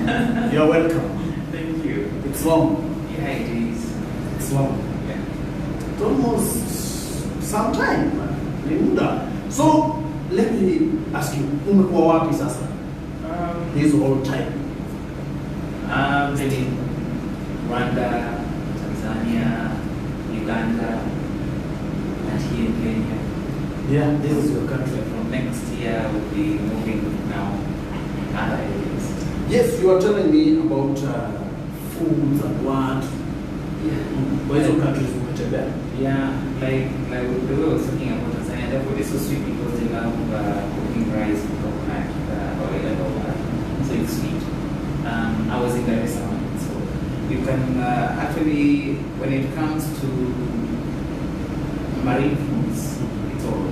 You're welcome. Thank you. It's long. Yeah, it is. It's long. Yeah. It's almost some time. So let me ask you, umekuwa wapi sasa? This whole time. Been in Rwanda, Tanzania, Uganda, and here in Kenya. Yeah, this is your country. From next year, we'll be moving now in other areas. Yes, you are telling me about foods and what. Yeah. Where is your countries umetembea? Yeah, like we were talking about Tanzania, the food is so sweet because they love cooking rice with coconut oil and all that. So it's sweet. I was in the restaurant, so you can actually, when it comes to marine foods, it's all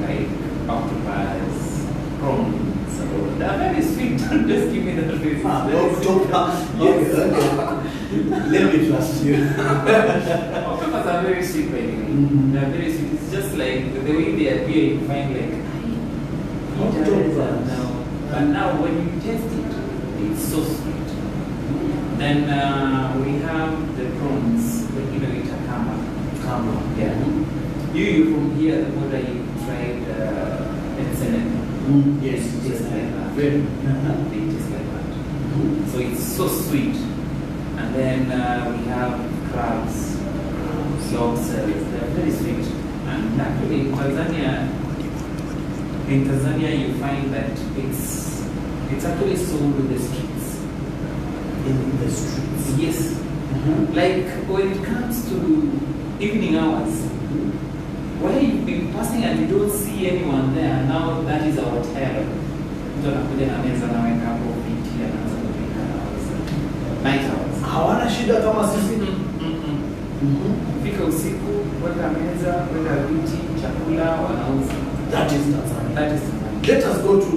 like octopus, prawns, so they're very sweet. Don't just give me that face. Let me trust you. Octopus are very sweet, by the way. They're very sweet. It's just like the way they appear, you find like Octopus. but now when you taste it, it's so sweet. Then we have the prawns, like you know, it's a kama. Yeah. You from here, the border, you tried Senate. Yes, it tastes like that. Very. It tastes like that. So it's so sweet. And then we have crabs, lobsters. They're very sweet. And actually, in Tanzania, you find that it's actually sold in the streets. In the streets. Yes. Like when it comes to evening hours, where you've been passing and you don't see anyone there, now that is our terror. Night hours. Hawana shida kama sisi. Fika usiku, weka meza, weka viti, chakula, wanauza. That is Tanzania. That is Tanzania. Let us go to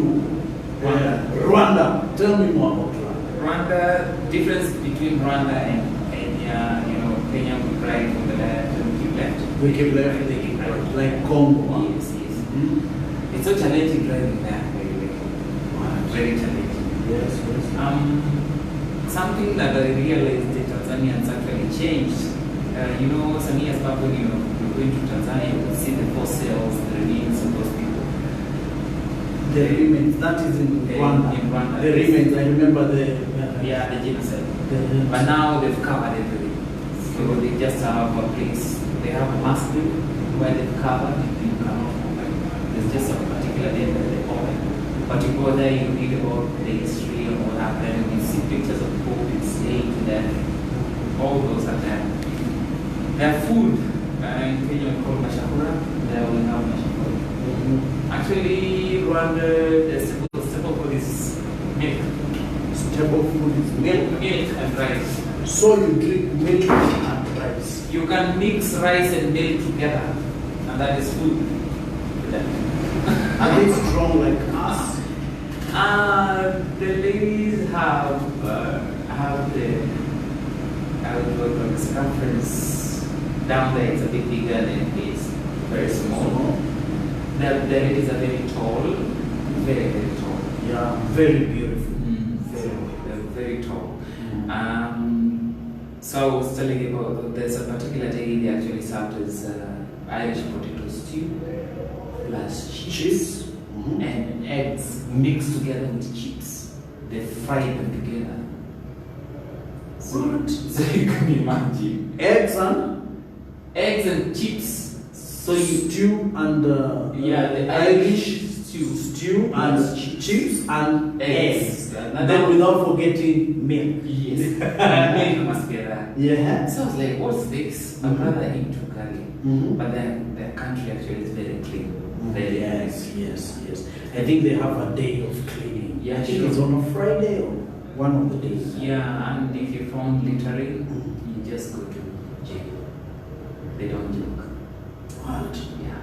Rwanda. Tell me more about Rwanda. Rwanda, difference between Rwanda and Kenya, you know, Kenya we cry for the left and keep left. We keep left, they keep right. Like Congo. Yes. It's so challenging driving there, by the way. Very challenging. Yes. Something that I realized the Tanzanians actually changed. You know, some years back when you're going to Tanzania, you could see the fossils, the remains of those people. The remains, that is in Rwanda. In Rwanda. The remains, I remember the genocide. But now they've covered everything. So they just have a place, they have a masjid where they've covered, you cannot open. There's just a particular day that they open. But you go there, you read about the history and what happened, you see pictures of people staying to death. All those are there. Their food, in Kenya we call mashakura, there we have mashakura. Actually, Rwanda, the staple food is milk. Staple food is milk. Milk and rice. So you drink milk and rice. You can mix rice and milk together, and that is food. Are they strong like us? The ladies have the circumference down there. It's a bit bigger than this. Very small. The ladies are very tall, very tall. Yeah, very beautiful. They're very tall. So I was telling you about there's a particular day they actually served as Irish potato stew plus cheese and eggs mixed together with chips. They fry them together. So you can imagine Eggs and chips. so you stew and the Irish stew and chips and eggs. And then without forgetting milk. Yes. Milk must be there. Yeah. So I was like, what's this? My brother into curry. But then their country actually is very clean. Very Yes. I think they have a day of cleaning. Yeah, I think it's on a Friday or one of the days. Yeah, and if you found littering, you just go to jail. They don't joke. What? Yeah.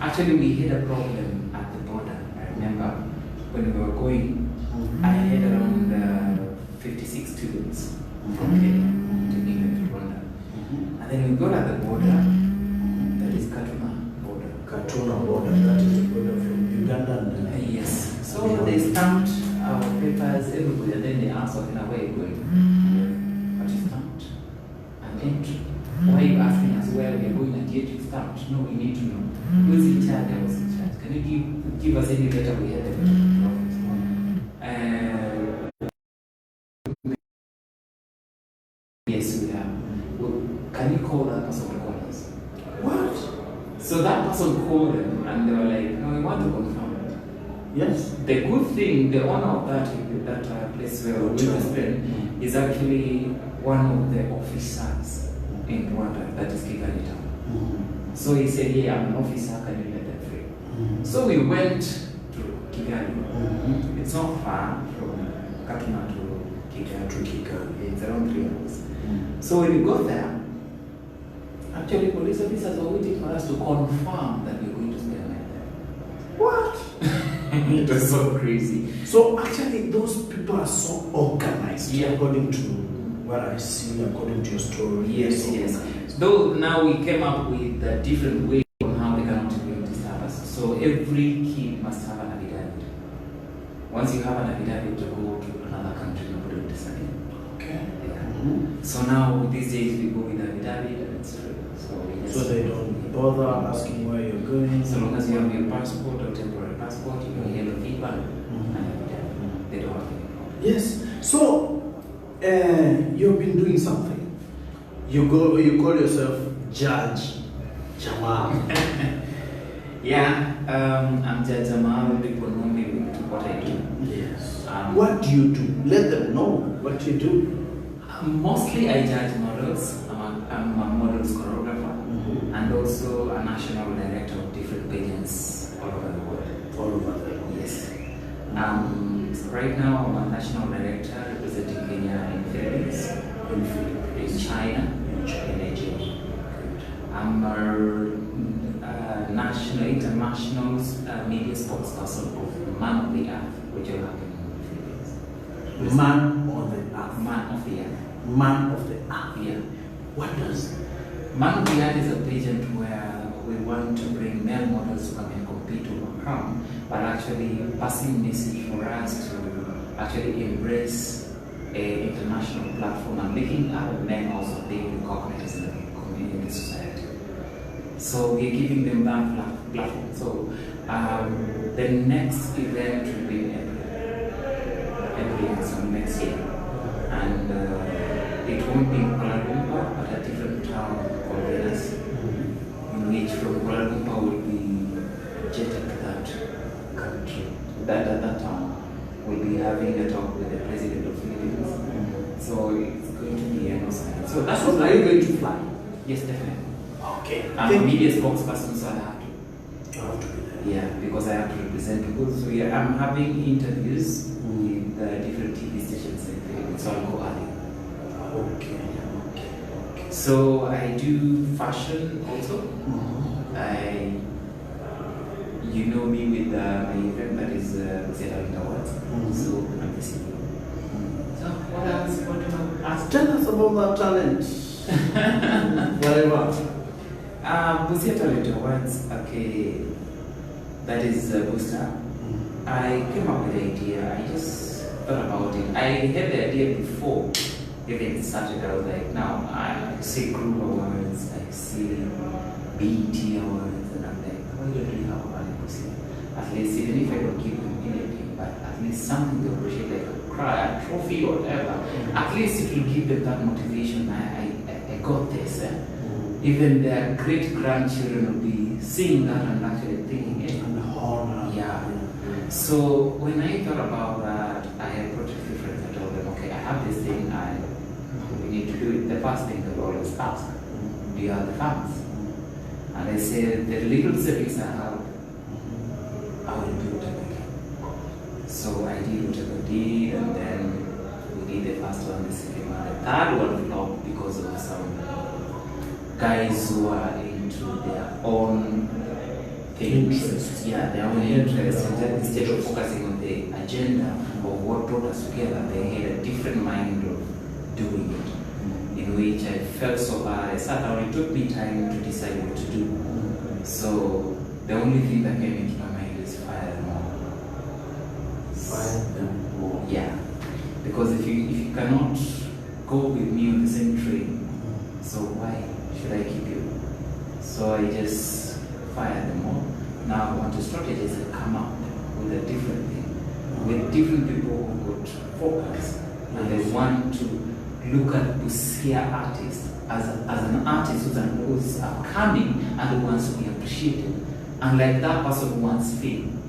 Actually, we had a problem at the border. I remember when we were going, I had around 56 students from Kenya taking them to Rwanda. And then we got at the border, that is Katuna border. Katuna border, that is the border from Uganda and Yes. So they stamped our papers everywhere. then they ask, okay, now where are you going? But you stamped an entry. Why are you asking us where we are going and yet you stamped? No, we need to know. Who is in charge? I was in charge. Can you give us any letter we had? Yes, we have. Well, can you call that person to call us? What? So that person called them and they were like, no, we want to confirm. Yes. The good thing, the owner of that place where we were staying is actually one of the officers in Rwanda that is Kigali town. So he said, yeah, I'm an officer, can you let them free? So we went to Kigali. It's not far from Katuna to Kigali. It's around 3 hours. So when we got there, actually police officers were waiting for us to confirm that we were going to spend the night there. What? It was so crazy. So actually those people are so organized, according to what I see, according to your story. Yes. Though now we came up with a different way on how they can motivate disturbers. So every kid must have an affidavit. Once you have an affidavit to go to another country, nobody will decide. Okay. Yeah. So now these days we go with affidavit and it's free. So they don't bother asking where you're going. So long as you have your passport or temporary passport, your yellow fever, and they don't have any problem. Yes. So you've been doing something. You call yourself Judge Jamal. Yeah, I'm Judge Jamal. People know me with what I do. Yes. What do you do? Let them know what you do. Mostly I judge models. I'm a models choreographer and also a national director of different pageants all over the world. All over the world. Yes. Right now I'm a national director representing Kenya in Philippines, in China, in Nigeria. I'm a national, international media spokesperson of Man of the Earth, which will happen in the Philippines. Man of the Earth. Man of the Earth. Man of the Earth. Yeah. What does? Man of the Earth is a pageant where we want to bring male models to come and compete overcome, but actually passing message for us to actually embrace an international platform and making other men also being recognized in the community society. So we're giving them that platform. So the next event will be in April, so next year. And it won't be in Kuala Lumpur, but a different town called Venice, in which from Kuala Lumpur will be jetted to that country, that town. We'll be having a talk with the president of Philippines. So it's going to be an awesome. So that's what are you going to fly? Yes, definitely. Okay. I'm a media spokesperson, so I have to. You have to be there. Yeah, because I have to represent people. So yeah, I'm having interviews with different TV stations in Philippines, so I'll go early. Okay. So I do fashion also. You know me with my event that is Talent Awards. So I'm the CEO. So what else? What do you ask? Tell us about that talent. Whatever. Talent Awards, okay, that is a booster. I came up with the idea. I just thought about it. I had the idea before even started. I was like, now I see Group Awards, I see BET Awards, and I'm like, why don't we have one pussy? At least, even if I don't give them anything, but at least something to appreciate, like a trophy or whatever. At least it will give them that motivation. I got this. Even their great grandchildren will be seeing that and actually thinking it. And honor. Yeah. So when I thought about that, I approached a few friends and told them, okay, I have this thing, we need to do it. The first thing they always ask, do you have the funds? And I said, the little savings I have, I will do whatever I can. So I did whatever I did, and then we did the first one, the second one. The third one flopped because of some guys who are into their own interest. Yeah, their own interest. Instead of focusing on the agenda of what brought us together, they had a different mind of doing it, in which I felt so bad. I sat down, it took me time to decide what to do. So the only thing that came into my mind is fire them all. Fire them all. Yeah. Because if you cannot go with me on the same train, so why should I keep you? So I just fire them all. Now I want to strategize and come up with a different thing, with different people who got focus, and they want to look at Busia artists as an artist who's upcoming and who wants to be appreciated, and like that person who wants fame.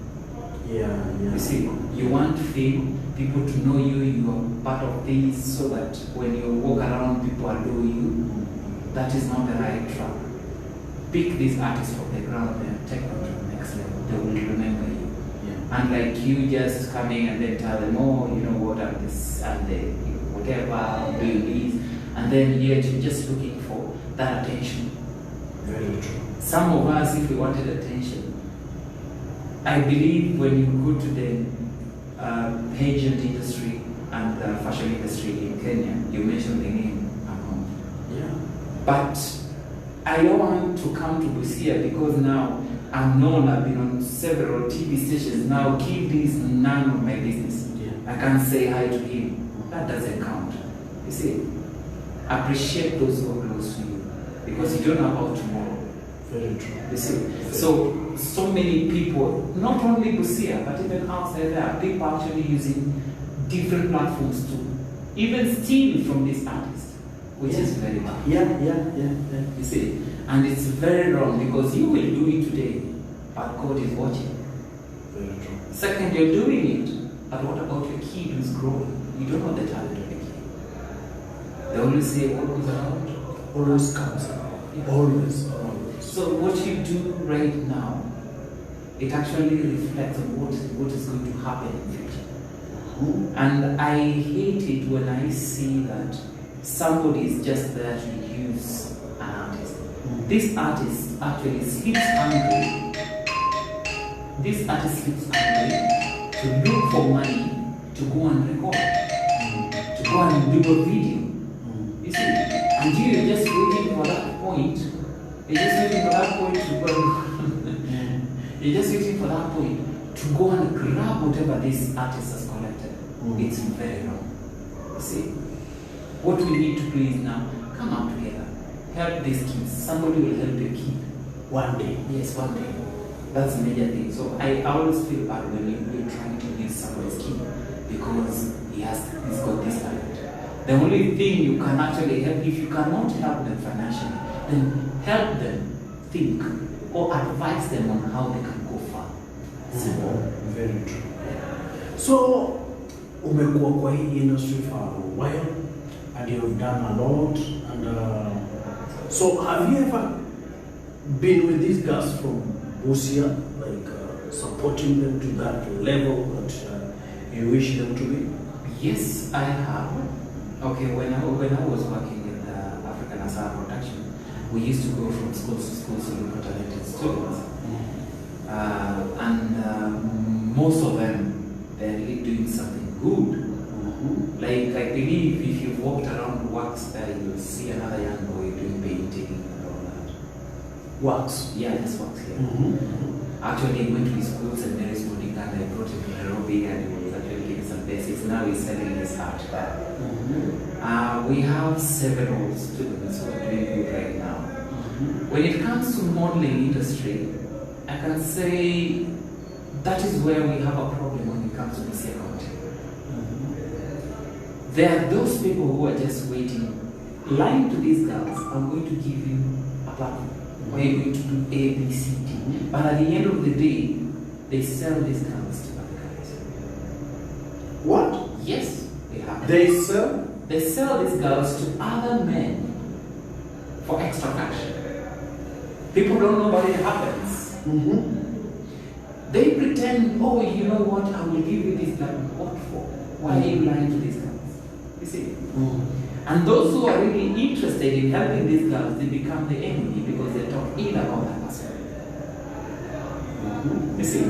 Yeah. You see, you want fame, people to know you, you are part of this, so that when you walk around, people adore you. That is not the right track. Pick these artists from the ground and take them to the next level. They will remember you. Yeah. Unlike you just coming and then tell them, oh, you know what, I'm this, I'm the, whatever, I'm doing this, and then yet you're just looking for that attention. Very true. Some of us, if we wanted attention, I believe when you go to the pageant industry and the fashion industry in Kenya, you mentioned the name Amon. Yeah. But I don't want to come to Busia because now I'm known, I've been on several TV stations. Now keep this none of my business. Yeah. I can't say hi to him. That doesn't count. You see, appreciate those who are close to you because you don't know about tomorrow. Very true. You see, so many people, not only Busia, but even outside there, people actually using different platforms to even steal from these artists, which is very bad. Yeah. You see, and it's very wrong because you will do it today, but God is watching. Very true. Second, you're doing it, but what about your kid who's growing? You don't know the talent of the kid. They always say, what goes around? Always comes around. Yeah. Always. So what you do right now, it actually reflects on what is going to happen in the future. And I hate it when I see that somebody is just there to use an artist. This artist actually sleeps hungry. This artist sleeps hungry to look for money to go and record, to go and do a video. You see, and you're just waiting for that point. You're just waiting for that point to go. You're just waiting for that point to go and grab whatever this artist has collected. It's very wrong. You see, what we need to do is now come up together, help these kids. Somebody will help your kid. One day. Yes, one day. That's a major thing. So I always feel bad when you're trying to use somebody's kid because he's got this talent. The only thing you can actually help, if you cannot help them financially, then help them think or advise them on how they can go far. Simple. Very true. So, umekuwa kwa hii industry for a while and you've done a lot. And so, have you ever been with these girls from Busia, like supporting them to that level that you wish them to be? Yes, I have. Okay, when I was working with African Asara Production, we used to go from schools to schools to look for talented students. And most of them, they're really doing something good. Like, I believe if you've walked around Wax there, you'll see another young boy doing painting and all that. Wax? Yeah, just Wax here. Actually, he went to his schools and Mary's morning and I brought him to Nairobi and he was actually giving some basics. Now he's selling his art there. We have several students who are doing good right now. When it comes to modeling industry, I can say that is where we have a problem when it comes to Busia County. There are those people who are just waiting, lying to these girls, I'm going to give you a platform. Where you're going to do A, B, C, D. But at the end of the day, they sell these girls to other guys. What? Yes, they have. They sell? They sell these girls to other men for extra cash. People don't know what it happens. They pretend, oh, you know what, I will give you this girl. What for? Why are you lying to these girls? You see? And those who are really interested in helping these girls, they become the enemy because they talk ill about that person. You see?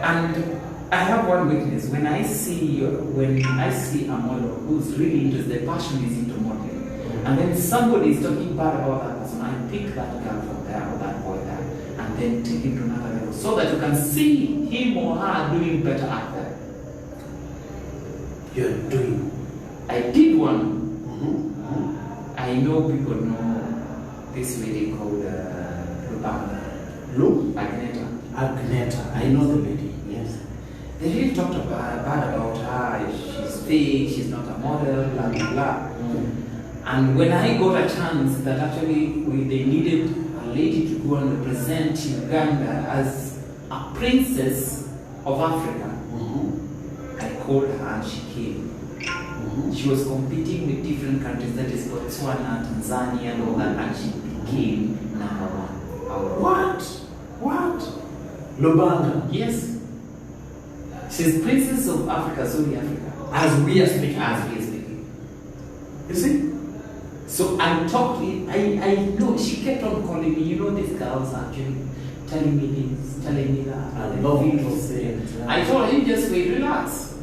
And I have one witness. When I see a model who's really interested, their passion is into modeling, and then somebody is talking bad about that person, I pick that girl from there or that boy there, and then take him to another level so that you can see him or her doing better out there. you're doing? I did one. Mm-hmm. I know people know this lady called Lubanga. Agneta. Agneta. I know the lady. Yes. They really talked bad about her. She's fake, she's not a model, blah blah blah. And when I got a chance that actually they needed a lady to go and represent Uganda as a princess of Africa, I called her and she came. She was competing with different countries, that is Botswana, Tanzania, and all that, and she became number one. What? Lubanga? Yes. She's princess of Africa, South Africa. As we are speaking. You see? So I talked, I know, she kept on calling me, you know, these girls actually telling me this, telling me that. I love people saying it. I told her, you just wait, relax.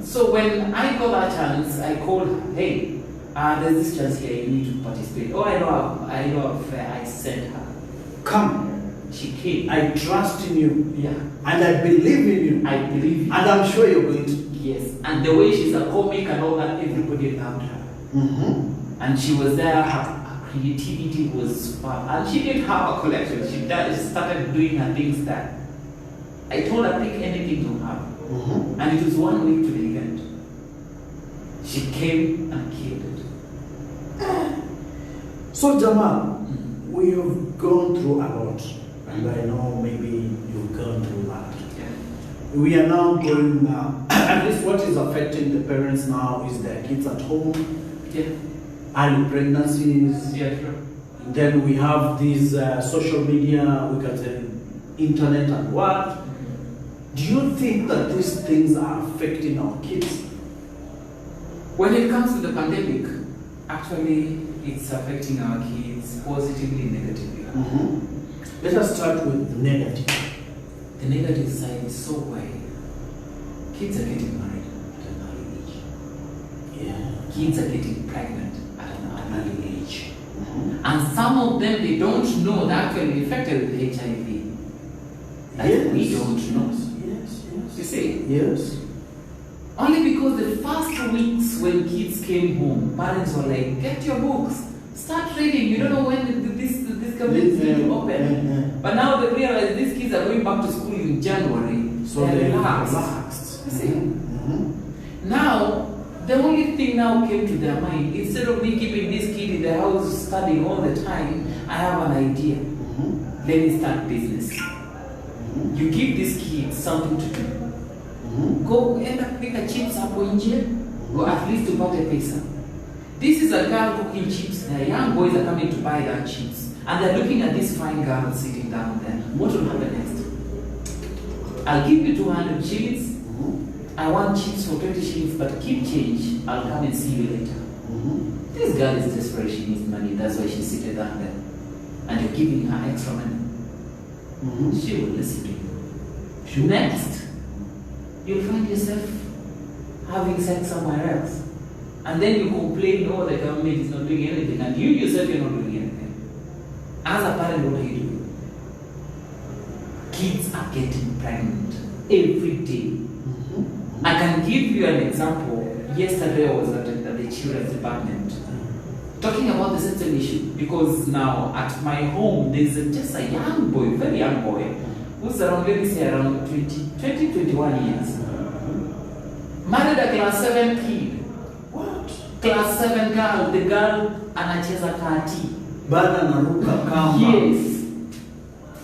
So when I got that chance, I called her, hey, there's this chance here, you need to participate. Oh, I know I sent her. Come. She came. I trust in you. Yeah. And I believe in you. I believe you. And I'm sure you're going to. Yes. And the way she's a comic and all that, everybody loved her. And she was there, her creativity was fun. And she didn't have a collection. She started doing her things that I told her, pick anything to have. And it was 1 week to the event. She came and killed it. So Jamal, we have gone through a lot. And I know maybe you've gone through that. Yeah. We are now going, at least what is affecting the parents now is their kids at home. Yeah. Early pregnancies. Yeah, sure. Then we have these social media, we can say internet and what. Do you think that these things are affecting our kids? When it comes to the pandemic, actually it's affecting our kids positively and negatively. Let us start with the negative. The negative side is so wide. Kids are getting married at an early age. Yeah. Kids are getting pregnant at an early age. And some of them, they don't know they're actually infected with HIV. That we don't know. Yes. You see? Yes. Only because the first weeks when kids came home, parents were like, get your books, start reading. You don't know when this community is going to open. But now they realize these kids are going back to school in January. So they're relaxed. You see? Now, the only thing now came to their mind, instead of me keeping this kid in the house studying all the time, I have an idea. Let me start business. You give this kid something to do. Go end up pick a chips up nje, or at least to buy a pizza. This is a girl cooking chips. The young boys are coming to buy their chips, and they're looking at this fine girl sitting down there. What will happen next? I'll give you 200 shillings. I want chips for 20 shillings, but keep change. I'll come and see you later. This girl is desperate. She needs money. That's why she's seated down there, and you're giving her extra money. She will listen to you. Next, you'll find yourself having sex somewhere else. And then you complain, oh, the government is not doing anything. And you yourself, you're not doing anything. As a parent, what are you doing? Kids are getting pregnant every day. I can give you an example. Yesterday I was at the children's department talking about the same issue, because now at my home there's just a young boy, very young boy, who's around, let me say, around 21 years. Married a class 7 kid. What? Class 7 girl, the girl anacheza kati. Bana naruka kama. Yes.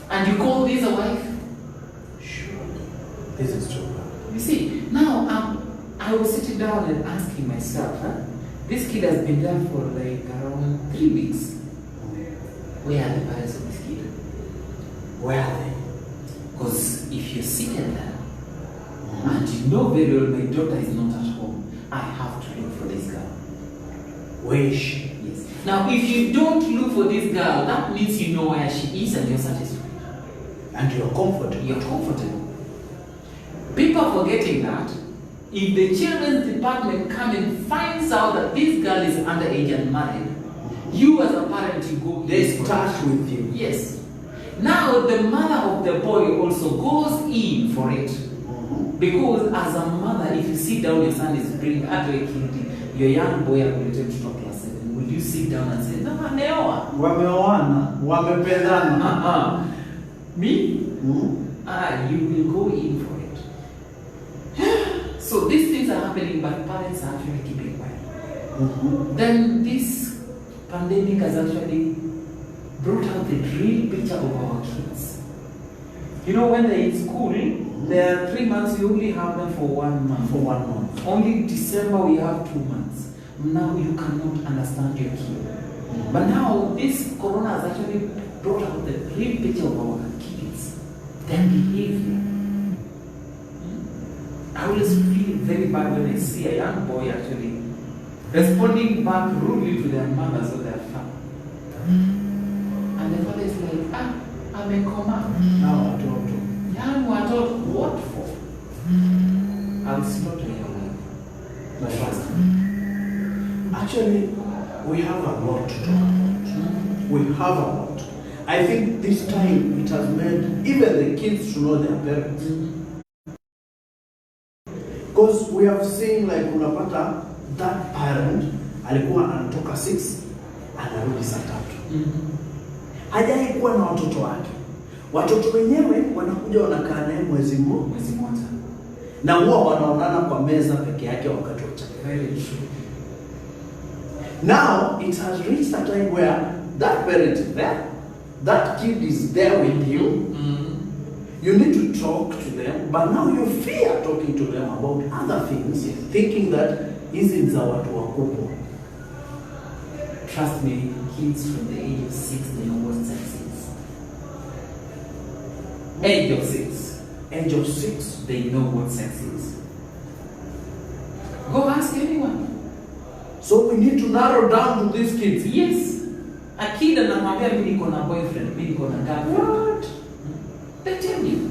And you call this a wife? Sure. This is true. You see, now I was sitting down and asking myself, this kid has been there for like around 3 weeks. Where are the parents of this kid? Where are they? Because if you're sitting there, and you know very well my daughter is not at home, I have to look for this girl. Where is she? Yes. Now, if you don't look for this girl, that means you know where she is and you're satisfied. And you're comfortable. You're comfortable. People are forgetting that if the children's department come and finds out that this girl is underage and married, you as a parent, you go. They start with you. Yes. Now the mother of the boy also goes in for it. Because as a mother, if you sit down, your son is bringing your young boy related to class 7, will you sit down and say, no, ameoa? Wameoana, wamependana. Me? You will go in for it. So these things are happening, but parents are actually keeping quiet. Then this pandemic has actually brought out the real picture of our kids. You know, when they're in school, there are 3 months, we only have them for 1 month. For 1 month. Only December we have 2 months. Now you cannot understand your kid. But now this corona has actually brought out the real picture of our kids, their behavior. I always feel very bad when I see a young boy actually responding back rudely to their mothers or their father. And the father is like, I'm a command. Now I told you. Young watoto, what for? I'll slaughter your life. My pastor. Actually, we have a lot to talk about. We have a lot. I think this time it has made even the kids to know their parents. Because we have seen like unapata that parent alikuwa anatoka 6 anarudi saa 3. Hajai kuwa na watoto wake. Watoto wenyewe wanakuja wanakaa naye mwezi mmoja. Na huwa wanaonana kwa meza peke yake wakati wa chakula. Very true. Now it has reached a time where that parent is there, that kid is there with you. You need to talk to them, but now you fear talking to them about other things, thinking that hizi za watu wakubwa. Trust me, kids from the age of 6, they know what sex is. Age of 6. Age of 6, they know what sex is. Go ask anyone. So we need to narrow down to these kids. Yes. A kid anamwambia mimi niko na boyfriend, mimi niko na girlfriend. What? They tell you.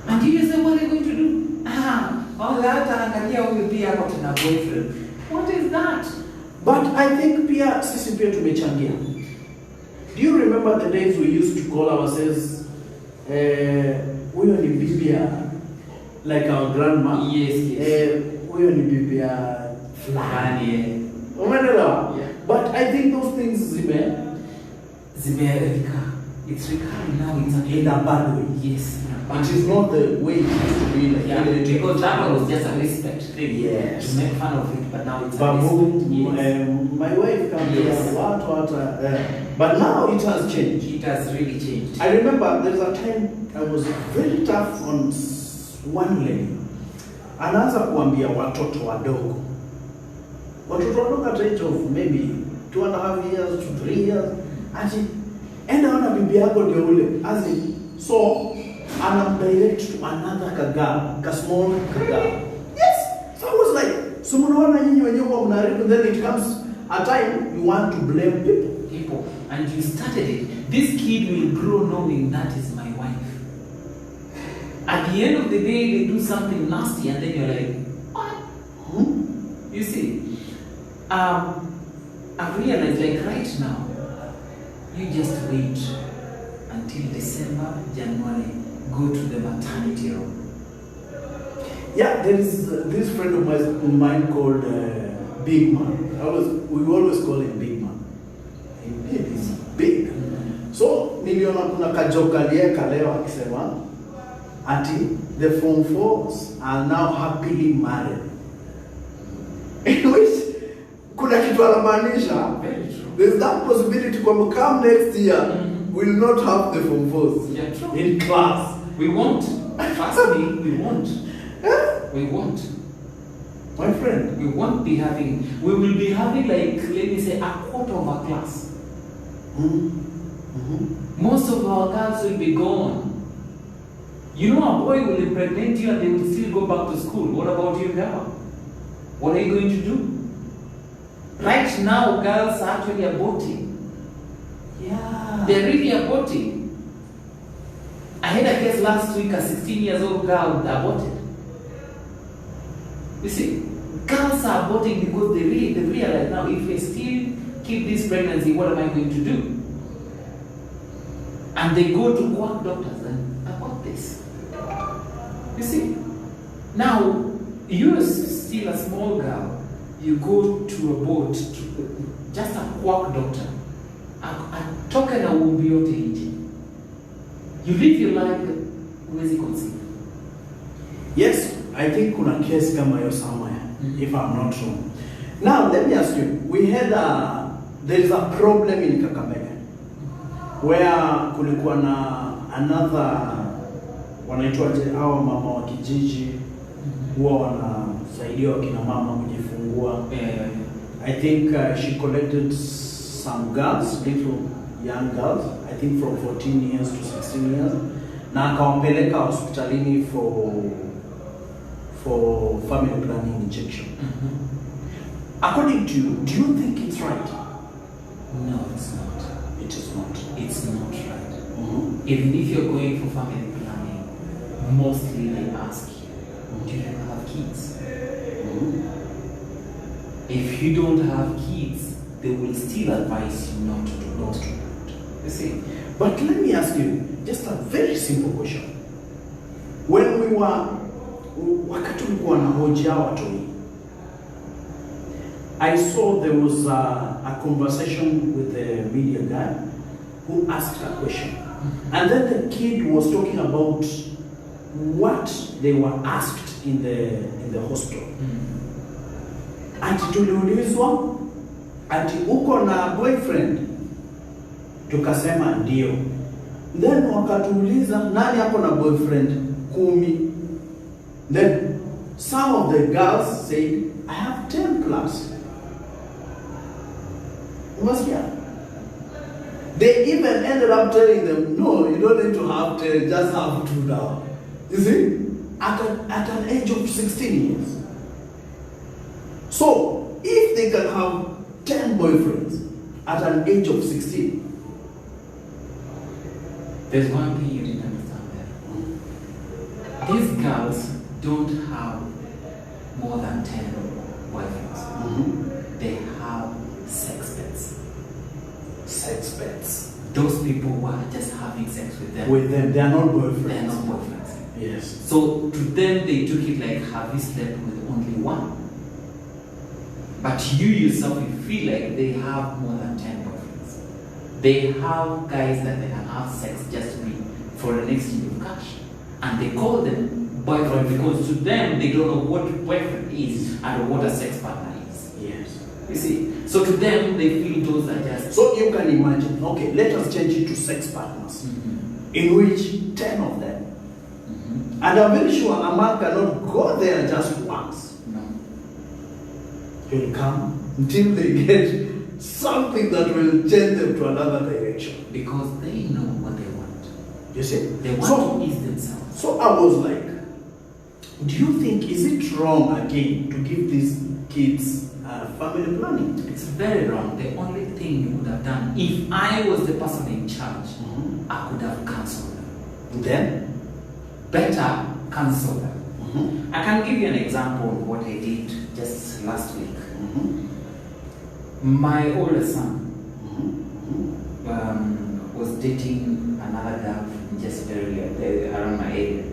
And you say, what are they going to do? Angalia huyu pia hapo tuna boyfriend. What is that? But I think pia sisi pia tumechangia. Do you remember the days we used to call ourselves huyo ni bibia, like our grandma? Yes. Huyo ni bibia fulani. Umeelewa? Yeah. But I think those things zimeerika. It's recurring now. It's in a bad way. Yes. It is not the way it used to be. Like because that one was just a respect thing. Yes. To make fun of it, but now it's Babu, a respect. my wife comes here, but now it has changed. It has really changed. I remember there's a time I was very tough on one lady. Anaanza kuambia watoto wadogo. Watoto wadogo at age of maybe 2.5 years to 3 years. Ati, enda wana bibi yako ndio ule. So, direct to another small kaga. Yes! So I was like, so mnaona nyinyi wenyewe kwa mnaharibu, then it comes a time you want to blame people. And you started it. This kid will grow knowing that is my wife. At the end of the day, they do something nasty and then you're like, what? You see, I've realized like right now, you just wait until December, January, go to the maternity room. Yeah, there is this friend of mine called Big Man. We always call him Big Man. He's big. So, niliona kuna kajoka lieka leo akisema ati the Form 4s are now happily married. In which kuna kitu anamaanisha. Very true. There's that possibility kwamba come next year we'll not have the Form 4s in class. We won't. Trust me, we won't. We won't. My friend. We won't be having, we will be having like, let me say, a quarter of our class. Most of our girls will be gone. You know, a boy will impregnate you and they will still go back to school. What about you, girl? What are you going to do? Right now, girls are actually aborting. Yeah. They're really aborting. I had a case last week, a 16-year-old girl aborted. You see, girls are aborting because they realize now, if I still keep this pregnancy, what am I going to do? And they go to quack doctors and abort this. You see? Now, you're still a small girl, you go to a boat, just a quack doctor, atoke na uumbi yote nje. You live your life, huwezi conceive. Yes, I think kuna case kama hiyo somewhere, if I'm not wrong. Now, let me ask you, there is a problem in Kakamega, where kulikuwa na another, wanaitwaje hao mama wa kijiji, huwa wanasaidia wakina mama kujifungua. I think she collected some girls, little young girls, I think from 14 years to 16 years, na akawapeleka hospitalini for family planning injection. According to you, do you think it's right? No, it's not. It is not. It's not right. Even if you're going for family planning, mostly they ask you, do you have kids? If you don't have kids, they will still advise you not to do it. You see? But let me ask you just a very simple question. When we were, wakati ulikuwa na hoji ya watoi, I saw there was a conversation with the media guy who asked a question. And then the kid was talking about what they were asked in the hospital. Ati tuliulizwa, ati uko na boyfriend? Tukasema ndio. Then wakatuuliza, nani ako na boyfriend? 10. Then some of the girls said, I have 10 plus. They even ended up telling them, no, you don't need to have 10, just have 2 now. You see? At an age of 16 years. So, if they can have 10 boyfriends at an age of 16, there's one thing you didn't understand there. These girls don't have more than 10 boyfriends. They have sex pets. Sex pets. Those people who are just having sex with them. With them, they are not boyfriends. They are not boyfriends. Yes. So to them, they took it like, have you slept with only one? But you yourself, you feel like they have more than 10 boyfriends. They have guys that they can have sex just for an exchange of cash. And they call them boyfriend because to them, they don't know what boyfriend is and what a sex partner is. Yes. You see? So to them, they feel those are just... So you can imagine, okay, let us change it to sex partners, in which 10 of them. And I'm very sure a man cannot go there just once. No. He'll come until they get something that will change them to another direction. Because they know what they want. You see? They want to ease themselves. So I was like, do you think, is it wrong again to give these kids family planning? It's very wrong. The only thing you would have done, if I was the person in charge, I could have cancelled them. Then? Better cancel them. I can give you an example of what I did just last week. My older son was dating another girl just very around my area.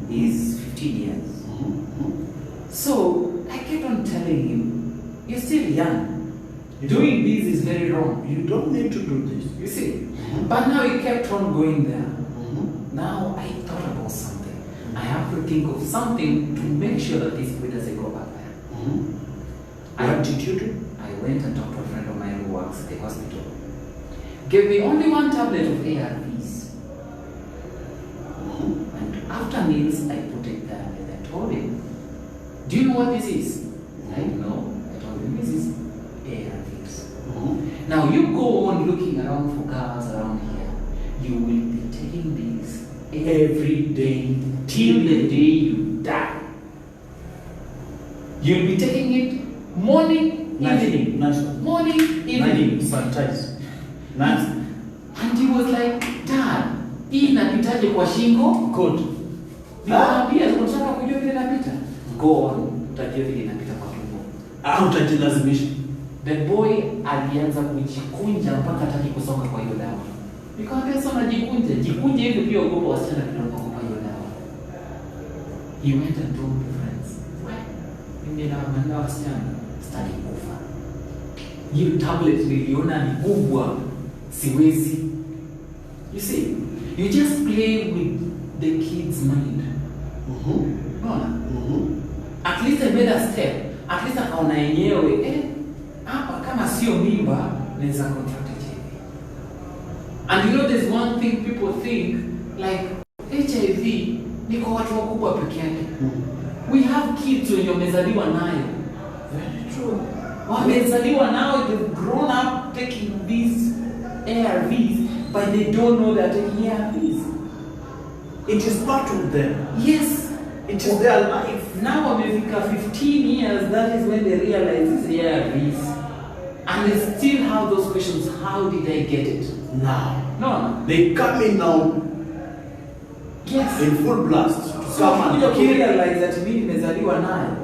He's 15 years. So I kept on telling him, you're still young. Doing this is very wrong. You don't need to do this. You see? But now he kept on going there. Now I thought about something. I have to think of something to make sure that this boy doesn't go back there. What did you do? I went and talked to a friend of mine who works at the hospital. Gave me only 1 tablet of ARVs. And after meals, I put it there and I told him, do you know what this is? I know. I told him, this is ARVs. Now you go on looking around for girls around here. You will be taking these every day till the day you die. You'll be taking it morning, evening. Nice. Morning, evening. Sanitize. Nice. And he was like, Dad, hii inapitaje kwa shingo? Good. Nikamwambia, unataka kujua vile inapita? Go on, utajua vile inapita kwa tumbo. Utajilazimisha. The boy alianza kujikunja mpaka hataki kusonga kwa hiyo dawa. Nikamwambia, sasa unajikunja, jikunje hivi pia ugopa wasichana kidogo kwa hiyo dawa. He went and told the friends, mimi na manda wasichana stadi kufa. Hiyo tablet niliona ni kubwa, siwezi. You see, you just play with the kid's mind. At least I made a step. At least akaona yenyewe, hapa kama sio mimba, naweza contract HIV. And you know there's one thing people think, like HIV, ni kwa watu wakubwa peke yake. We have kids wenye wamezaliwa nayo. Very true. Wamezaliwa now, they've grown up taking these ARVs, but they don't know they're taking ARVs. It is part of them. Yes. It is their life. Now wamefika 15 years, that is when they realize these ARVs. And they still have those questions, how did I get it? Now. No. They come in now. Yes. In full blast. So you realize that mimi nimezaliwa nayo.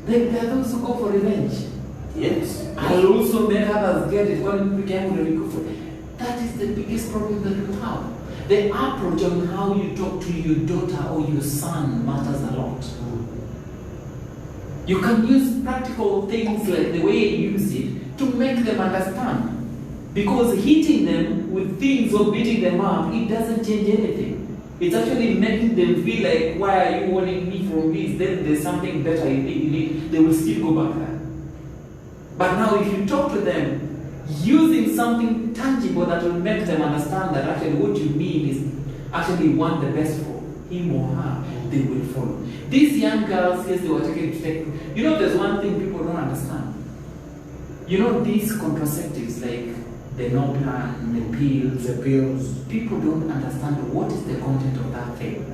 There are those who go for revenge. Yes. I'll also make others get it when we became really good for it. That is the biggest problem that we have. The approach on how you talk to your daughter or your son matters a lot. You can use practical things like the way you use it to make them understand. Because hitting them with things or beating them up, it doesn't change anything. It's actually making them feel like, why are you warning me from this? Then there's something better you need. They will still go back there. But now if you talk to them using something tangible that will make them understand that actually what you mean is actually want the best for him or her, they will follow. These young girls, yes, they were taken to take. You know, there's one thing people don't understand. You know, these contraceptives like the no plan, the pills, people don't understand what is the content of that thing.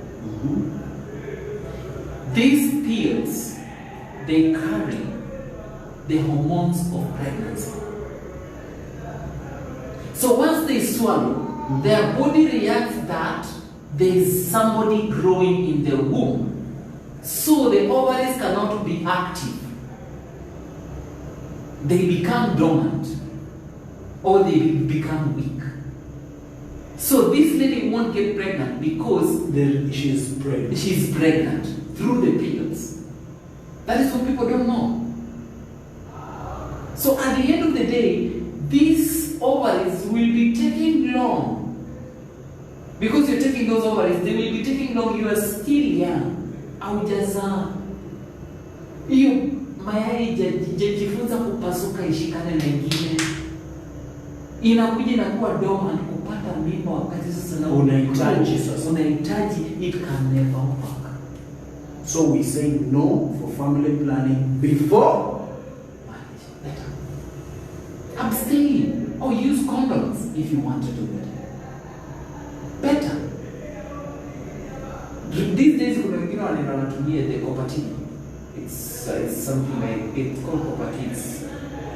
These pills, they carry the hormones of pregnancy. So once they swallow, their body reacts that there is somebody growing in the womb. So the ovaries cannot be active. They become dormant or they become weak. So this lady won't get pregnant because she's pregnant. She's pregnant through the pills. That is what people don't know. So at the end of the day, these ovaries will be taking long. Because you're taking those ovaries, they will be taking long. You are still young. Hiyo mayai jifunza kupasuka ishikane na ingine. Inakuja inakuwa dormant kupata mimba wakati sasa na unahitaji it can never work. So we say no for family planning before marriage. Abstain or use condoms if you want to do it. Better. These days kuna wengine wanatumia the copper. It's something like, it's called copper, it's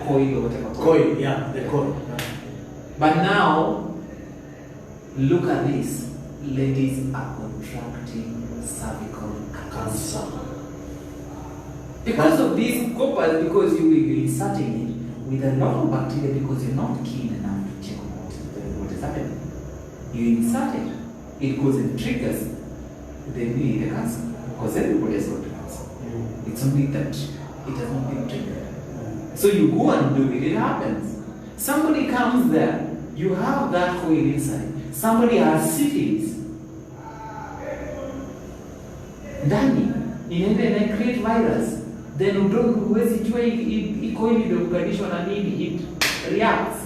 coil or whatever. Coil, yeah, the coil. But now, look at this. Ladies are contracting cervical cancer. Because of these coppers, because you will be inserting it with a lot of bacteria because you're not keen enough to check what is happening. You insert it goes and triggers the cancer. Because everybody has got cancer. It's only that it has not been triggered. So you go and do it, it happens. Somebody comes there, you have that coil inside. Somebody has syphilis. Ndani, inaenda ina create virus. Then huwezi jua hii coil imeunganishwa na nini, it reacts.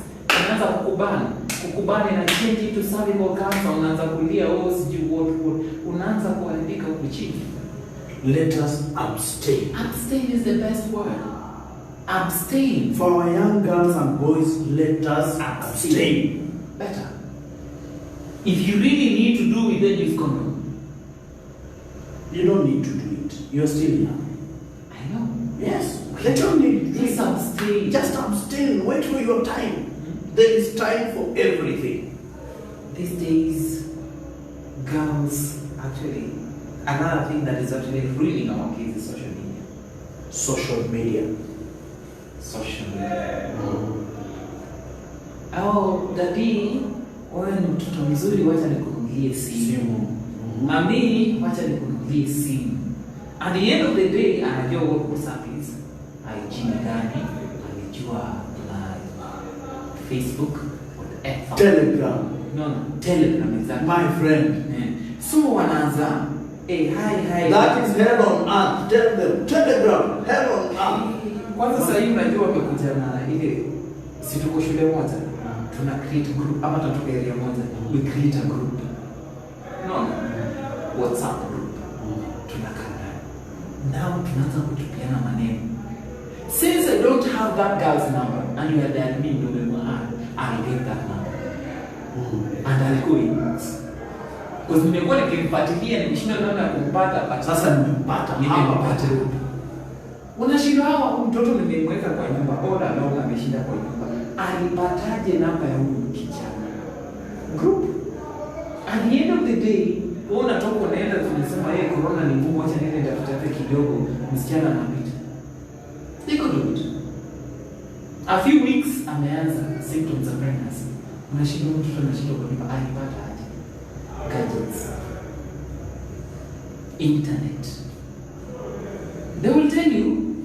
Inaanza kukubana na change into cervical cancer, unaanza kulia sijui what. Unaanza kuandika huko chini. Let us abstain. Abstain is the best word. Abstain. For our young girls and boys, let us abstain. Better. If you really need to do it, then use condom. You don't need to do it. You're still young. I know. Yes. Let you need to just abstain. Just abstain. Wait for your time. There is time for everything. These days, girls actually, another thing that is actually ruining our kids is social media. Social media. Social media. Oh, daddy, wewe ni mtoto mzuri, wacha nikununulie simu. Mami, wacha nikununulie simu. At the end of the day, anajua what WhatsApp is. IG gani, anajua na Facebook, whatever. Telegram. No, Telegram exactly. My friend. Yeah. So wanaanza, hey, hi. That is hell on earth. Tell them. Telegram, hell on earth. Kwanza sasa hivi unajua wamekuja na ile si tuko shule moja. Tuna create group ama tunatoka area moja. We create a group. No. WhatsApp group. Tunakaa. Now tunaanza kutupiana maneno. Since I don't have that girl's number and you are the admin, I'll get that number. And I'll go in. Because nimekuwa nikimfuatilia nimeshinda namna ya kumpata, but Sasa nimempata. Unashinda hawa mtoto nimemweka kwa nyumba, oda na ameshinda kwa nyumba. Alipataje namba ya huyu kijana? Group. At the end of the day, wewe unatoka unaenda tunasema corona ni ngumu, acha niende nitafute kidogo, msichana anapita. Niko do it. A few weeks ameanza symptoms of pregnancy. Unashinda mtoto anashinda kwa nyumba, alipata aje? Gadgets. Internet. They will tell you,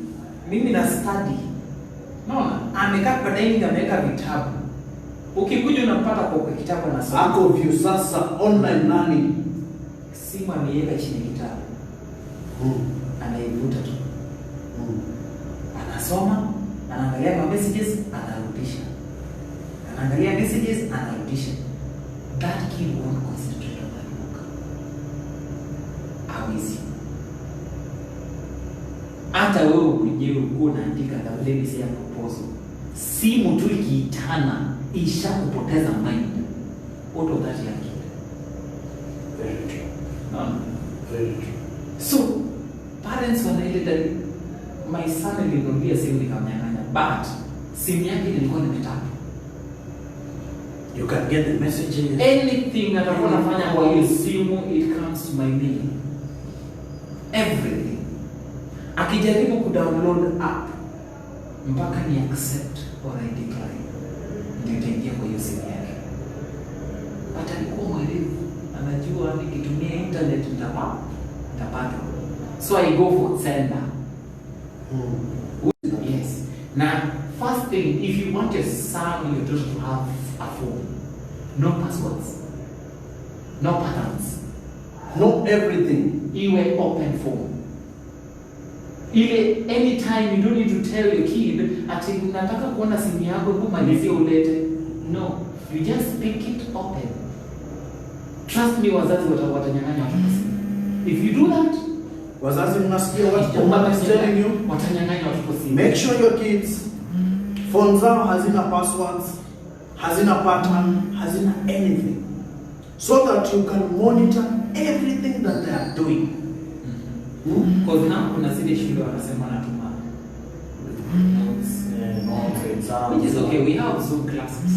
mimi na study. Naona, amekaa kwa dining ameweka vitabu. Ukikuja unampata kwa kitabu na soma. Ako view sasa online learning. Simu ameiweka chini kitabu. Anaivuta tu. Anasoma, anaangalia messages, anarudisha. Anaangalia messages, anarudisha. That kid won't concentrate on that book. How is he? Hata wewe mwenyewe uko unaandika the legacy ya proposal. Simu tu ikiitana ishakupoteza mind. What of that young kid? Very true. No. Very true. So, parents wanaeleza my son aliniambia simu nikamnyang'anya, but simu yake ilikuwa ni vitabu. You can get the messages. Anything atakuwa anafanya kwa hiyo simu, it comes to my mail. Everything. Akijaribu kudownload app mpaka ni accept or I decline, ndio itaingia kwa hiyo simu yake. Hata alikuwa mwerevu, anajua nikitumia internet nitapata. So I go for sender. Yes. Now, first thing, if you want your son or your daughter to have a phone, no passwords, no patterns, no everything. Iwe open phone. Ile anytime you don't need to tell your kid ati unataka kuona simu yako kumalizie ulete. No, you just pick it open. Trust me, wazazi watanyang'anya watoto simu. If you do that, wazazi mnasikia what mama is telling you, watanyang'anya watoto simu. Make sure your kids phones zao hazina passwords, hazina pattern, hazina anything, so that you can monitor everything that they are doing. Because now kuna zile shule wanasema natuma notes, which is okay. We have Zoom classes.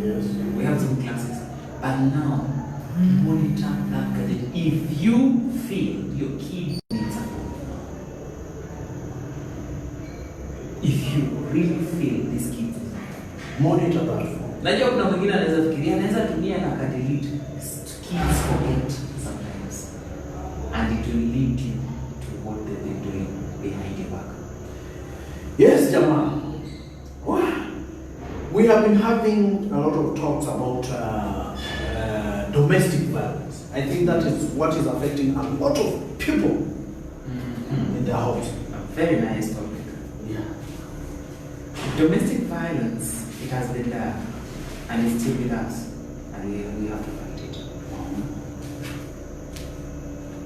Yes. We have Zoom classes. But now, monitor that gadget. If you feel your kid needs a phone, if you really feel this kid, monitor that phone. Najua kuna mwingine anaweza fikiria anaweza tumia na delete. Kids forget sometimes, and it will lead you to what they're doing behind your back. Yes, Jamal. Wow. We have been having a lot of talks about domestic violence. I think that is what is affecting a lot of people in their homes. A very nice topic. Yeah. Domestic violence, it has been there, and it's still with us, and we have to fight it.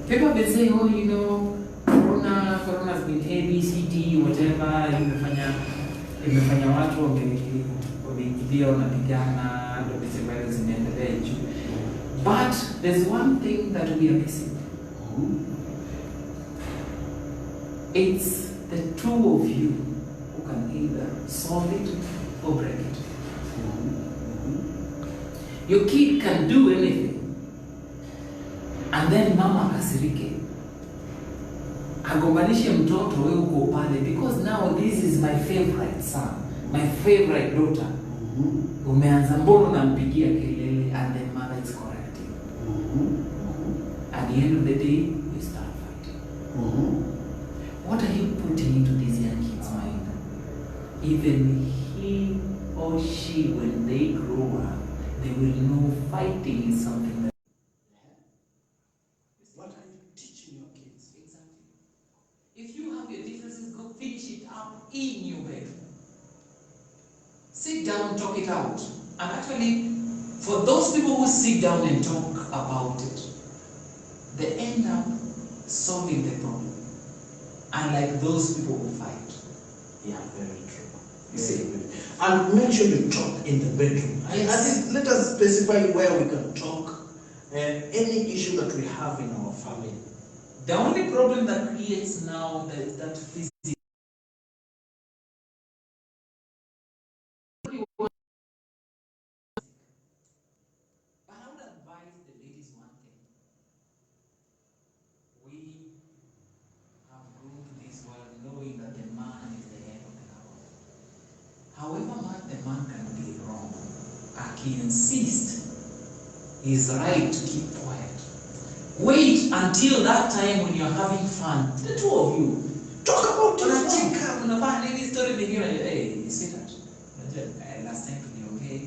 People have been saying, oh, you know, Corona's been A, B, C, D, whatever, imefanya watu wameingilia wanapigana, domestic violence imeendelea juu. But there's one thing that we are missing. It's the two of you who can either solve it or break it. Your kid can do anything, and then mama kasirike, agombanishe mtoto wewe uko pale, because now this is my favorite son, my favorite daughter. Umeanza mbona unampigia kelele, and the mother is correcting. At the end of the day, you start fighting. What are you putting into these young kids' mind? Even he or she, when they grow up, they will know fighting is something that. What are you teaching your kids? Exactly. If you have your differences, go finish it up in your bedroom. Sit down, talk it out. And actually, for those people who sit down and talk about it, they end up solving the problem. Unlike those people who fight. Yeah, very true. You see? And make sure you talk in the bedroom. Yes. Let us specify where we can talk any issue that we have in our family. The only problem that creates now is that physical. But I would advise the ladies one thing. We have grown to this world knowing that the man is the head of the house. However much the man can be wrong, he insists he's right to keep quiet. Wait until that time when you're having fun. The two of you talk about it. Story hey, sweetheart. Last time okay,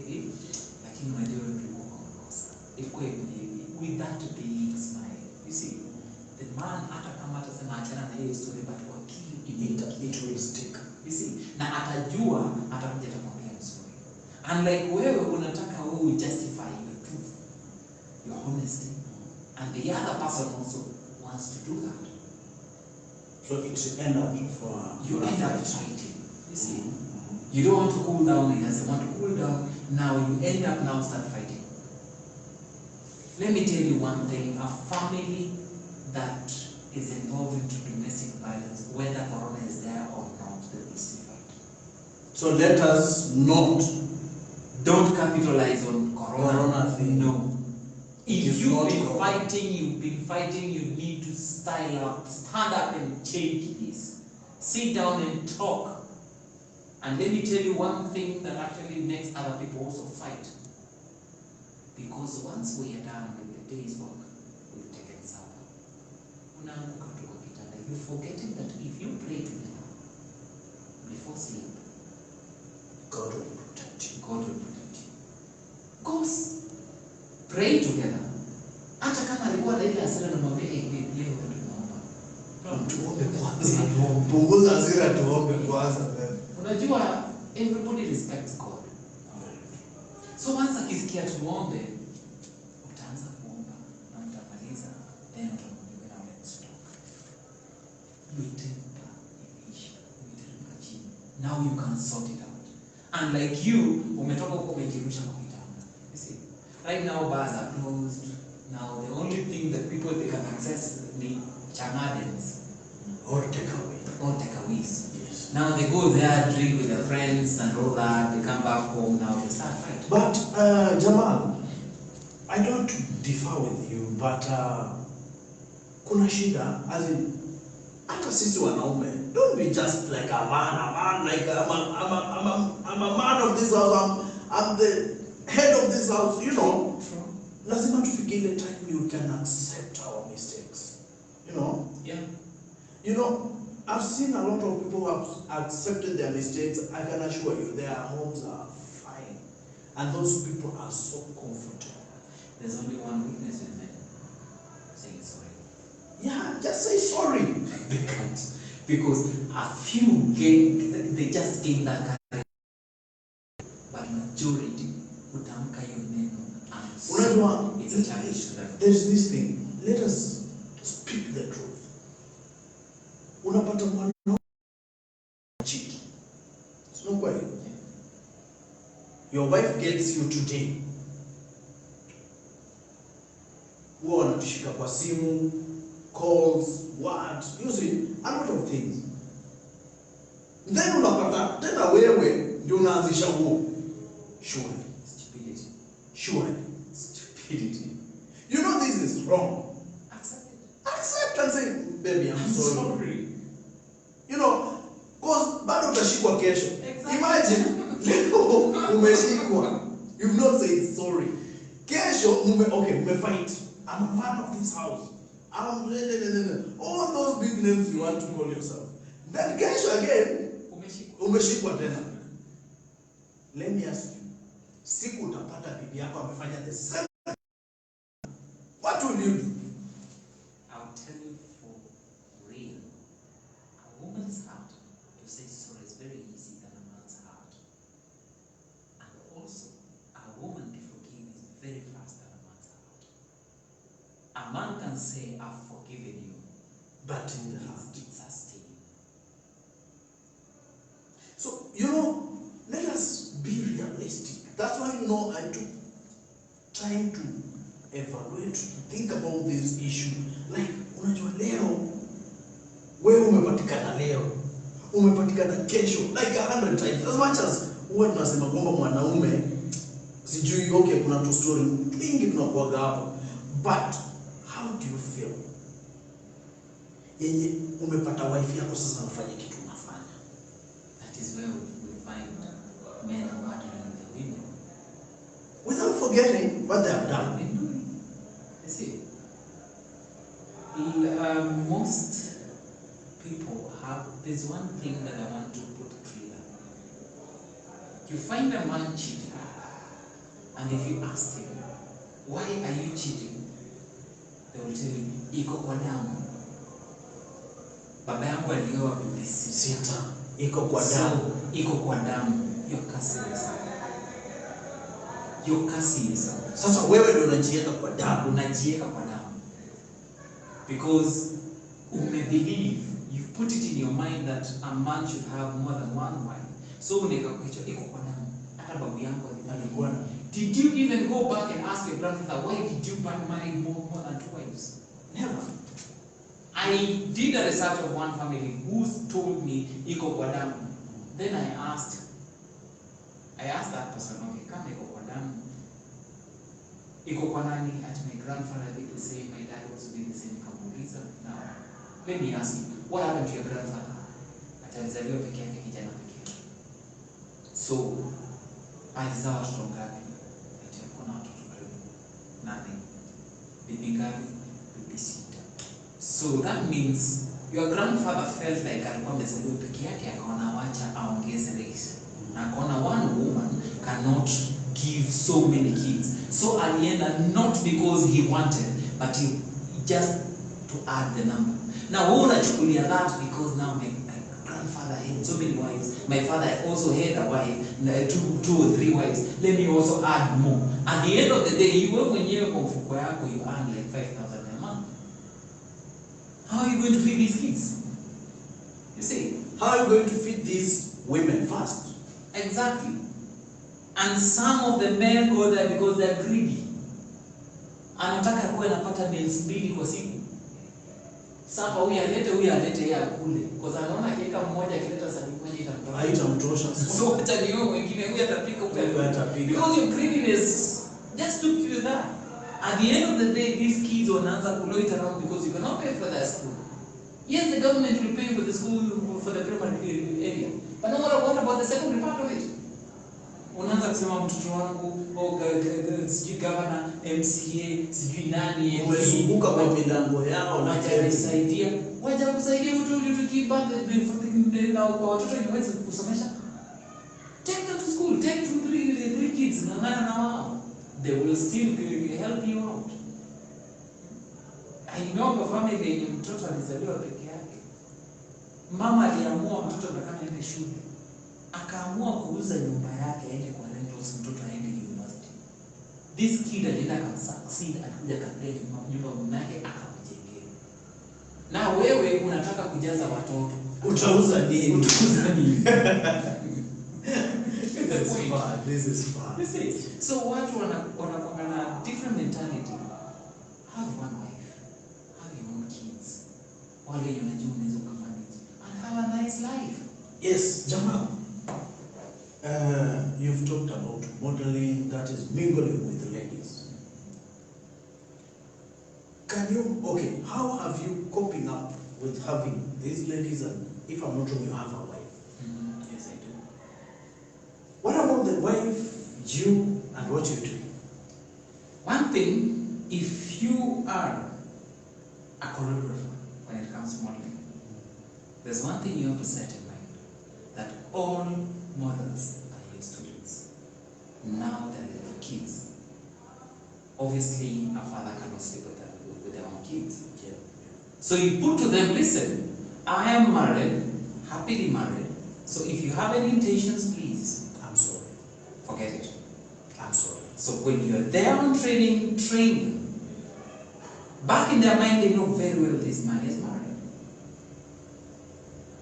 lakini unajua tulikuwa makosa. With that big smile. You see, the man hata kama atasema achana na hiyo story but wakili it will stick. You see, na atajua atakuja kumwambia story. Unlike wewe unataka wewe justify your truth, your honesty, and the other person also wants to do that. So it's end up for you end up fighting. You see, you don't want to cool down. He doesn't want to cool down. Now you end up start fighting. Let me tell you one thing: a family that is involved into domestic violence, whether corona is there or not, they will still fight. So let us not don't capitalize on corona thing. No. If you've been fighting, you need to style up, stand up and change this. Sit down and talk. And let me tell you one thing that actually makes other people also fight. Because once we are done with the day's work, we've taken supper. You're forgetting that if you pray together before sleep, God will protect you. God will protect you. Go pray together. Hata kama alikuwa ile hasira na mwambie leo tunaomba. Tuombe kwanza. Punguza hasira tuombe kwanza. Unajua everybody respects God. So once akisikia tuombe, utaanza kuomba na mtamaliza, then utamwambia now let's talk. Now you can sort it out. And like you, umetoka huko umejirusha kwa kitanda. You see, right now bars are closed. Now the only thing that people they can access the changadens or takeaway. Or takeaways. Yes. Now they go there, drink with their friends and all that. They come back home. Now they start fighting. But Jamal, I don't differ with you, but kuna shida as in hata sisi wanaume, don't be just like a man like I'm a man of this house, I'm the head of this house, you know. Lazima tufike ile time you can accept our mistakes, you know. Yeah. You know, I've seen a lot of people who have accepted their mistakes. I can assure you their homes are fine, and those people are so comfortable. There's only one weakness in men: saying sorry. Yeah, just say sorry. They can't, because a few they just gain that kind, but majority utamka hiyo neno and it's a challenge to them. There's this thing. Let us speak the truth. Unapata mwana cheat. It's not quite. Your wife gets you today. Huwa wanatushika kwa simu, calls, what, you see, a lot of things. Then unapata tena wewe ndio unaanzisha huo. Surely. Stupidity. Surely. Stupidity. You know this is wrong. Accept it. Accept and say, baby, I'm sorry. Sorry. You know, because bado utashikwa kesho. Exactly. Imagine, leo umeshikwa. You've not said sorry. Kesho, okay, fight. I'm a man of this house. all those big names you want to call yourself. Then kesho again, umeshikwa tena. Let me ask you, siku utapata bibi yako amefanya the same. What will you do? I'll tell you for real. A woman's heart to say sorry is very easy than a man's heart. And also, a woman to forgive is very fast than a man's heart. A man can say, I've forgiven you. But in the heart. It's a stain. So, let us be realistic. That's why, I took time to evaluate, to think about this issue. Like, unajua leo, wewe umepatikana leo, umepatikana kesho, like 100 times. As much as huwa tunasema kwamba mwanaume, sijui, okay, kuna tu story mingi tunakuaga hapo. But, how do you feel? Yenye umepata wife yako sasa unafanya kitu unafanya. That is where we find men murdering the women. Without forgetting what they have done. You see, most people have, there's one thing that I want to put clear. You find a man cheating, and if you ask him, why are you cheating? They will tell you, iko kwa damu. Baba yangu alioa bibi sita. Iko kwa damu. Iko kwa damu. You're cursing yourself. You're cursing yourself. Sasa wewe ndio unajiweka kwa damu. Unajiweka kwa damu. Because believe, you've put it in your mind that a man should have more than one wife. So unaweka kichwa iko kwa damu. Hata babu yangu alikuwa. Did you even go back and ask your grandfather, why did you marry more than 2 wives? Never. I did a research of one family who told me iko kwa damu. Then I asked that person, okay, kama iko kwa damu, iko kwa nani? At my grandfather did the same, my dad also did the same. Kamuuliza. Now, let me ask you, what happened to your grandfather? Atalizaliwa peke yake, kijana peke yake. So, alizaa watoto ngapi? Ati kuna watoto karibu 8. Bibi ngapi? Bibi 6. So that means your grandfather felt like alikuwa amezaliwa peke yake, akaona wacha aongeze race. Na akaona one woman cannot give so many kids. So alienda not because he wanted, but he just to add the number. Now wewe unachukulia that because now my grandfather had so many wives. My father also had a wife, 2 or 3 wives. Let me also add more. At the end of the day, you wewe mwenyewe kwa mfuko yako you earn like 5,000 a month. How are you going to feed these kids? You see? How are you going to feed these women first? Exactly. And some of the men go there because they're greedy. Anataka kuwa anapata meals 2 kwa siku. Sasa huyu alete yeye akule. Because anaona akiweka mmoja akileta sahani moja itamtosha. Haitamtosha. So hata ni wewe wengine huyu atapika because your greediness just took you there. At the end of the day, these kids wanaanza kuloit around because you cannot pay for their school. Yes, the government will pay for the school, for the primary area. But no matter what about the secondary part of it? Unaanza kusema mtoto wangu, sijui governor, MCA, sijui nani, umezunguka kwa milango yao na wajanisaidia. Wajakusaidia mtu ulitukibanda na kwa watoto niweze kusomesha. Take them to school, take 2, 3 kids, ngangana na wao. They will still help you out. I know kwa family yenye mtoto alizaliwa peke yake. Mama aliamua mtoto atakana aende shule. Akaamua kuuza nyumba yake aende kwa rentals mtoto aende university. This kid alienda succeed, alikuja kapleni nyumba mnake akamjengea. Na wewe unataka kujaza watoto. Utauza nini? Utauza nini? This is fun. You see? So watu wanakuwa na different mentality. Have one wife, have your own kids. Wale unajua unaweza kumanage and have a nice life. Yes, Jamal. You've talked about modeling, that is mingling with the ladies. How have you coping up with having these ladies, and if I'm not wrong, you have a wife? Yes, I do. What about the wife, you, and what you do? One thing, if you are a choreographer when it comes to modeling. There's one thing you have to set in mind, that all models are your students. Now that they have kids. Obviously, a father cannot sleep with their own kids. Yeah. So you put to them, listen, I am married, happily married, so if you have any intentions, please. I'm sorry. Forget it. I'm sorry. So when you're there on training, train them. Back in their mind, they know very well this man is married.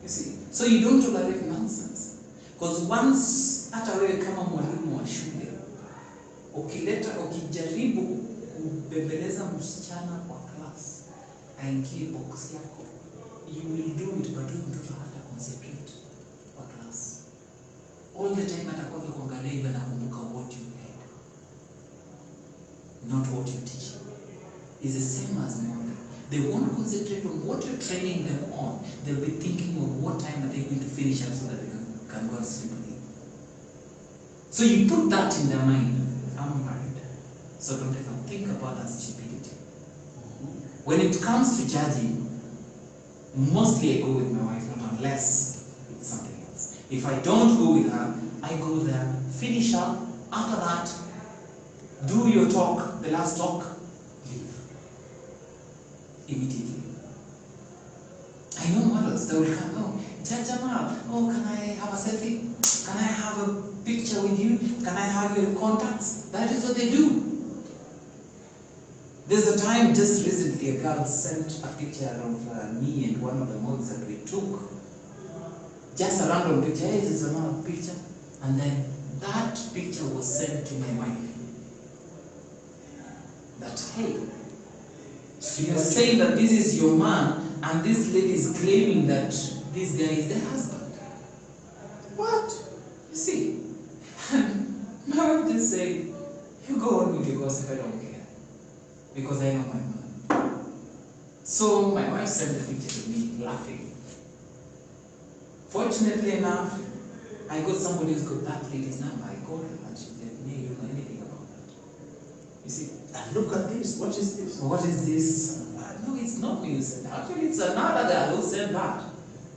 You see? So you don't tolerate nonsense. Because once, hata wewe kama mwalimu wa shule, ukijaribu kubembeleza msichana kwa class, aingie box yako, you will do it, but huyu mtoto hata concentrate kwa class. All the time atakuwa kuangalia hivi na kumbuka what you had, not what you teach. Is the same as model. They won't concentrate on what you're training them on. They'll be thinking of what time are they going to finish up so that they can go and sleep again. So you put that in their mind. I'm married, so don't even think about that stupidity. When it comes to judging, mostly I go with my wife, not unless it's something else. If I don't go with her, I go there, finish up. After that, do your talk, the last talk, leave immediately. I know models, they will come, oh, Judge Jamal, oh, can I have a selfie? Can I have a picture with you? Can I have your contacts? That is what they do. There's a time just recently a girl sent a picture of me and one of the models that we took. Just a random picture, hey, this is another picture. And then that picture was sent to my wife. That, hey, you're saying that this is your man, and this lady is claiming that this guy is the husband. What? You see? And my wife just said, you go on with your gossip, I don't care. Because I know my man. So my wife sent the picture to me, laughing. Fortunately enough, I got somebody who's got that lady's number. I called her and she said, yeah, you know anything about that. You see? And look at this. What is this? What is this? No, it's not me who said that. Actually, it's another guy who said that.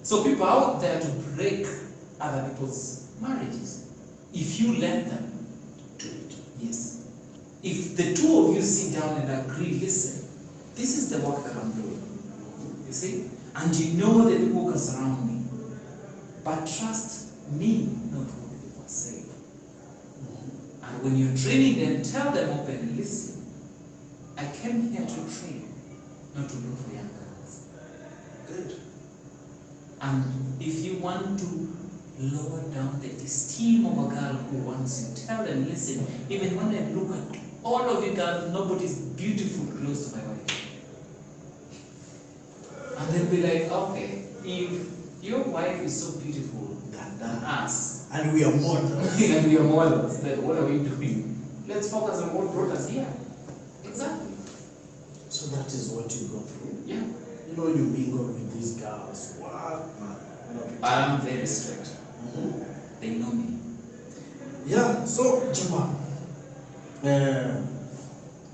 So people are out there to break other people's marriages. If you let them do it. Yes. If the two of you sit down and agree, listen, this is the work that I'm doing. You see? And you know the people who can surround me. But trust me, not what the people say. And when you're training them, tell them openly, listen, I came here to train, not to look for young girls. Good. And if you want to lower down the esteem of a girl who wants you, tell them, listen, even when I look at all of you girls, nobody's beautiful close to my wife. And they'll be like, okay, if your wife is so beautiful than us, and we are models, and we are models, then what are we doing? Let's focus on what brought us here. Exactly. So that is what you go through. Yeah. You know, you mingle with these girls. What? I'm very strict. They know me. Yeah. So, Jamal,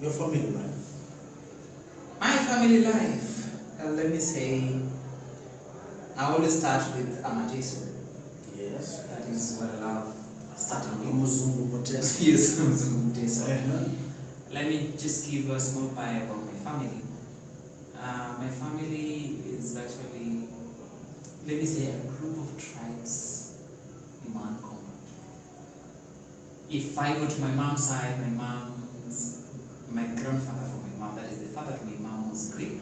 your family life. My family life. Let me say, I always start with Amateso. Yes. That is what I love. Starting with Muzungu Mutesa. yes, Amateso. Let me just give a small pie about my family. My family is actually, let me say, a group of tribes in one common. If I go to my mom's side, my grandfather from my mom, that is the father to my mom, was Greek.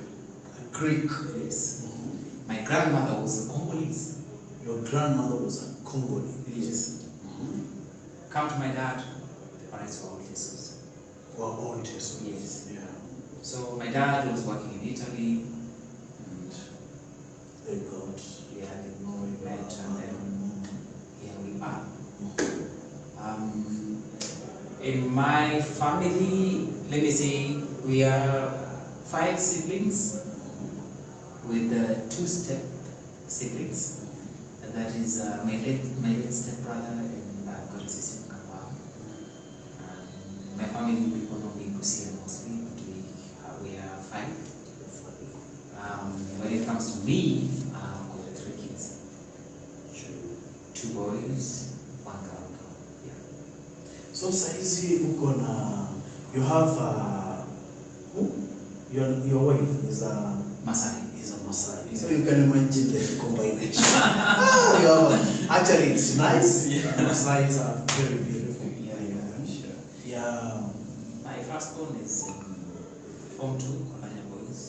Greek. Yes. My grandmother was a Congolese. Your grandmother was a Congolese. Yes. Come to my dad, the parents were all Jesus. Were all Jesus. Yes. Yeah. So my dad was working in Italy, and They got. yeah, we met, and then here we are. In my family, let me say, we are 5 siblings with 2 step siblings. And that is my late stepbrother and I've got a sister in Kampala. My family, people know me Busia mostly, but we are 5. me, I've got 3 kids. 2 boys, 1 girl. Yeah. So saizi uko na, you have your wife is a Masai. Masai. So you can imagine the combination. Actually it's nice. Yeah. Masais are very beautiful. Yeah, sure. Yeah. My first born is Form 2, Onage boys.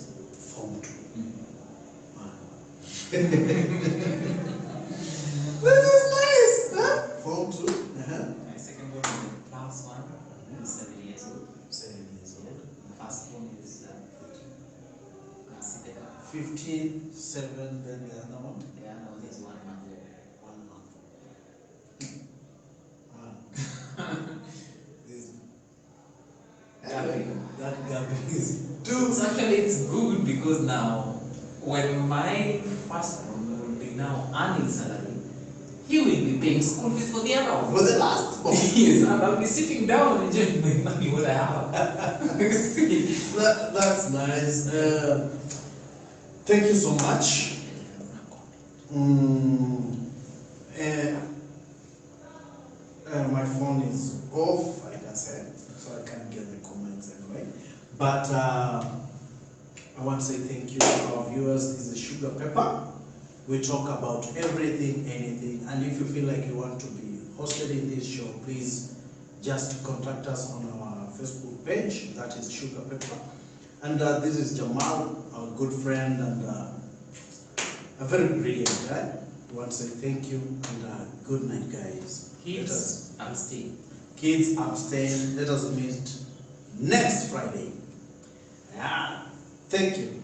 Form 2. Mm. This is nice, huh? Form 2. My second born is +1, he's 7 years old. 7 years old. My first born is 15, 7, then the other one. the other one is 1 month old. 1 month. This, that Gabi is So actually it's good because now when my first born will be now earning salary, he will be paying school fees for the other one. for the last one. Yes, and I'll be sitting down and enjoying my money what I have. That's nice. Thank you so much. My phone is off, like I said, so I can't get the comments anyway. But I want to say thank you to our viewers. This is Sugapepper. We talk about everything, anything, and if you feel like you want to be hosted in this show, please just contact us on our Facebook page, that is Sugapepper. And this is Jamal, our good friend and a very brilliant guy. I want to say thank you and good night, guys. Kids, abstain. Kids, abstain. Let us meet next Friday. Yeah. Thank you.